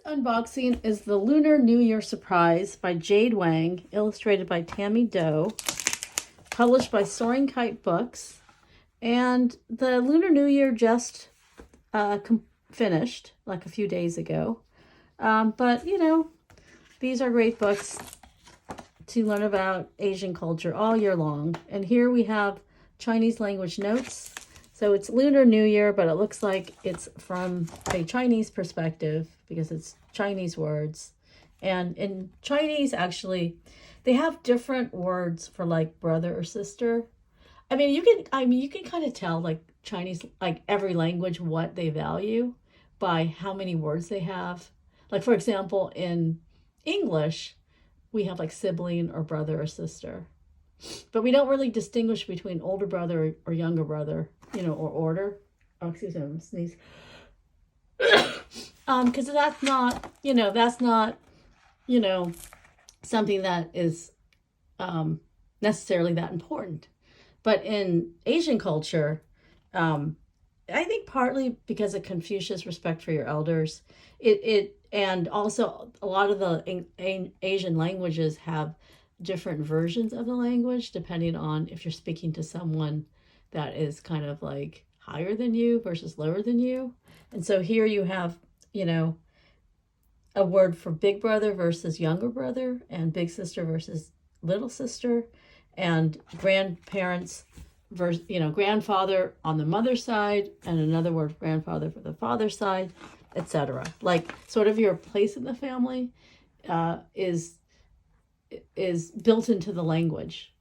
unboxing is the Lunar New Year Surprise by Jade Wong, illustrated by Tammy, published by Soaring Kite books. And the Lunar New Year just finished like a few days ago. But, you know, these are great books to learn about Asian culture all year long. And here we have Chinese language notes. So it's Lunar New Year, but it looks like it's from a Chinese perspective because it's Chinese words. And in Chinese, actually, they have different words for like brother or sister. You can kind of tell like Chinese, like every language, what they value by how many words they have. Like, for example, in English, we have like sibling or brother or sister. But we don't really distinguish between older brother or younger brother, you know, or order. Oh, excuse me, I'm gonna sneeze. Because that's not, something that is necessarily that important. But in Asian culture, I think partly because of Confucius' respect for your elders, and also a lot of the Asian languages have different versions of the language depending on if you're speaking to someone that is kind of like higher than you versus lower than you. And so here you have, a word for big brother versus younger brother, and big sister versus little sister, and grandparents versus, grandfather on the mother's side, and another word for grandfather for the father's side, etc. Like sort of your place in the family is built into the language,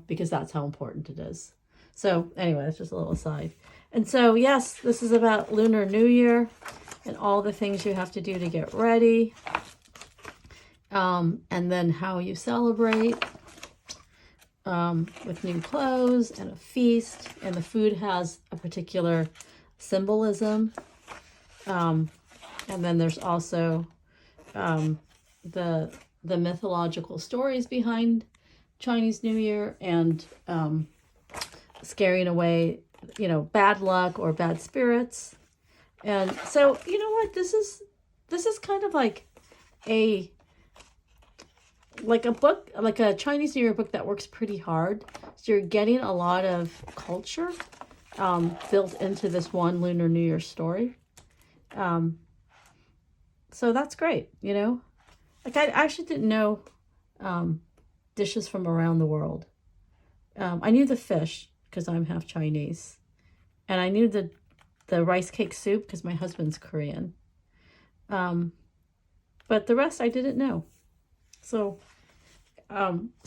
because that's how important it is. So anyway, that's just a little aside. And so, yes, this is about Lunar New Year and all the things you have to do to get ready. And then how you celebrate with new clothes and a feast. And the food has a particular symbolism. And then there's also the mythological stories behind Chinese New Year and scaring away, bad luck or bad spirits. And so, you know what, this is kind of like a book, like a Chinese New Year book that works pretty hard. So you're getting a lot of culture built into this one Lunar New Year story. So that's great, Like I actually didn't know dishes from around the world. I knew the fish because I'm half Chinese. And I knew the rice cake soup because my husband's Korean. But the rest I didn't know. So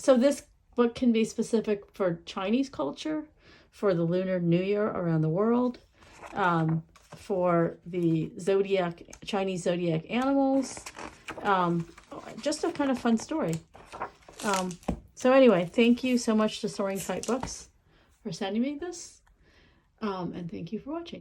this book can be specific for Chinese culture, for the Lunar New Year around the world, for the Chinese zodiac animals. Just a kind of fun story. So anyway, thank you so much to Soaring Kite Books for sending me this. And thank you for watching.